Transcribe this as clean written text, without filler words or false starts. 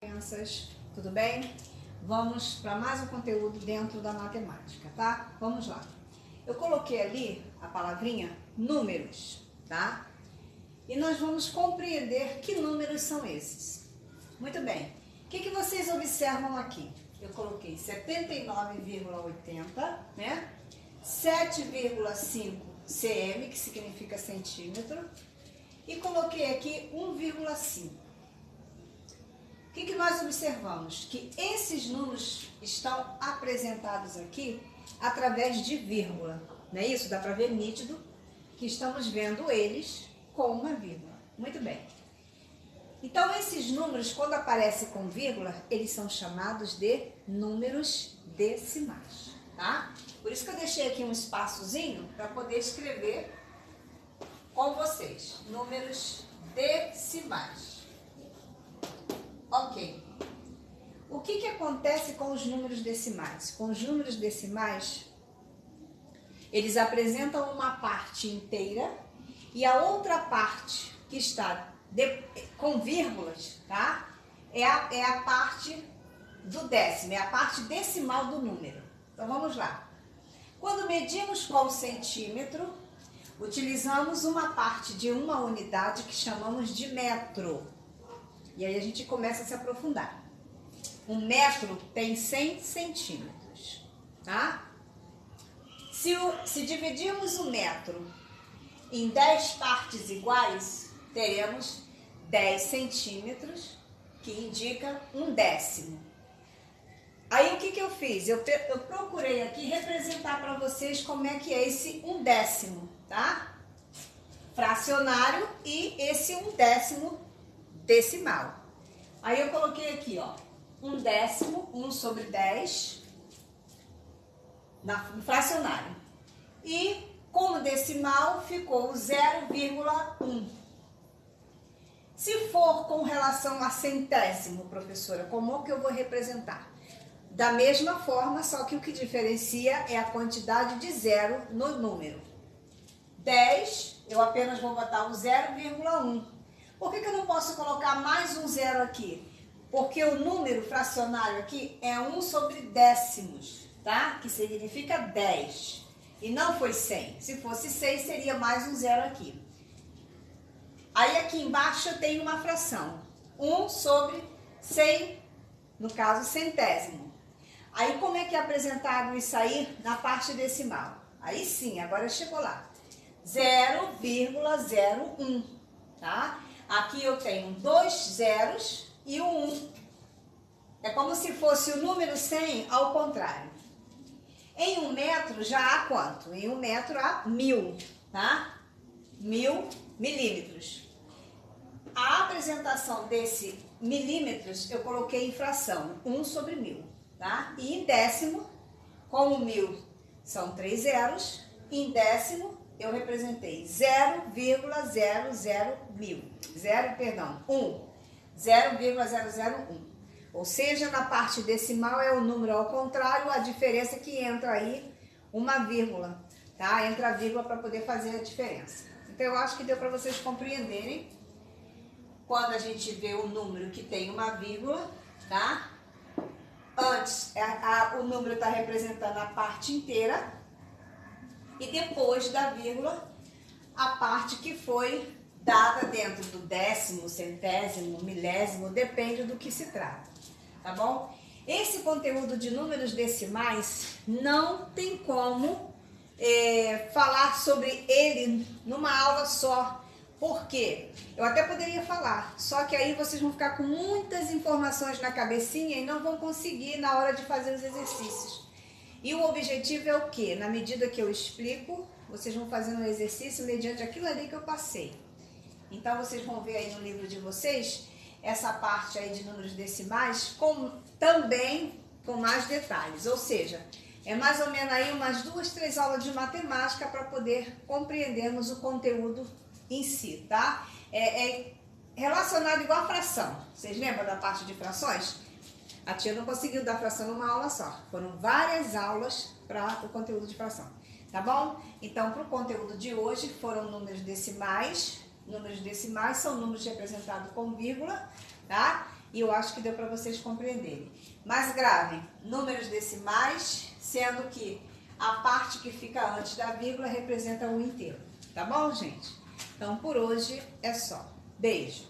Crianças, tudo bem? Vamos para mais um conteúdo dentro da matemática, tá? Vamos lá. Eu coloquei ali a palavrinha números, tá? E nós vamos compreender que números são esses. Muito bem. O que vocês observam aqui? Eu coloquei 79,80, né? 7,5 cm, que significa centímetro, e coloquei aqui 1,5. O que nós observamos? Que esses números estão apresentados aqui através de vírgula, não é isso? Dá para ver nítido que estamos vendo eles com uma vírgula. Muito bem. Então, esses números, quando aparecem com vírgula, eles são chamados de números decimais, tá? Por isso que eu deixei aqui um espaçozinho para poder escrever com vocês. Números decimais. Ok. O que acontece com os números decimais? Com os números decimais, eles apresentam uma parte inteira e a outra parte que está com vírgulas, tá? É a parte do décimo, é a parte decimal do número. Então vamos lá. Quando medimos com centímetro, utilizamos uma parte de uma unidade que chamamos de metro. E aí a gente começa a se aprofundar. Um metro tem 100 centímetros, tá? Se dividirmos o metro em 10 partes iguais, teremos 10 centímetros, que indica um décimo. Aí o que eu fiz? Eu procurei aqui representar para vocês como é que é esse um décimo, tá? Fracionário e esse um décimo decimal. Aí eu coloquei aqui, ó, um décimo, 1 sobre 10, no fracionário. E como decimal ficou 0,1. Se for com relação a centésimo, professora, como que eu vou representar? Da mesma forma, só que o que diferencia é a quantidade de zero no número. 10, eu apenas vou botar o 0,1. Por que eu não posso colocar mais um zero aqui? Porque o número fracionário aqui é 1 sobre décimos, tá? Que significa 10. E não foi 100. Se fosse 100, seria mais um zero aqui. Aí aqui embaixo eu tenho uma fração. 1 sobre 100, no caso centésimo. Aí como é que é apresentado isso aí na parte decimal? Aí sim, agora chegou lá. 0,01, tá? Aqui eu tenho 2 zeros e o 1. É como se fosse o número 100 ao contrário. Em um metro já há quanto? Em um metro há 1000, tá? 1000 milímetros. A apresentação desse milímetros eu coloquei em fração, 1 sobre 1000, tá? E em décimo, como 1000 são 3 zeros, em décimo eu representei 0,001. Ou seja, na parte decimal é o número ao contrário, a diferença é que entra aí uma vírgula, tá? Entra a vírgula para poder fazer a diferença. Então eu acho que deu para vocês compreenderem quando a gente vê o número que tem uma vírgula, tá? Antes o número está representando a parte inteira. E depois da vírgula, a parte que foi dada dentro do décimo, centésimo, milésimo, depende do que se trata, tá bom? Esse conteúdo de números decimais não tem como falar sobre ele numa aula só. Por quê? Eu até poderia falar, só que aí vocês vão ficar com muitas informações na cabecinha e não vão conseguir na hora de fazer os exercícios. E o objetivo é o quê? Na medida que eu explico, vocês vão fazendo um exercício mediante aquilo ali que eu passei. Então, vocês vão ver aí no livro de vocês, essa parte aí de números decimais, também com mais detalhes. Ou seja, é mais ou menos aí umas 2, 3 aulas de matemática para poder compreendermos o conteúdo em si, tá? É relacionado igual a fração. Vocês lembram da parte de frações? A tia não conseguiu dar fração numa aula só. Foram várias aulas para o conteúdo de fração. Tá bom? Então, para o conteúdo de hoje, foram números decimais. Números decimais são números representados com vírgula, tá? e eu acho que deu para vocês compreenderem. Mas gravem números decimais, sendo que a parte que fica antes da vírgula representa o inteiro. Tá bom, gente? Então, por hoje é só. Beijo!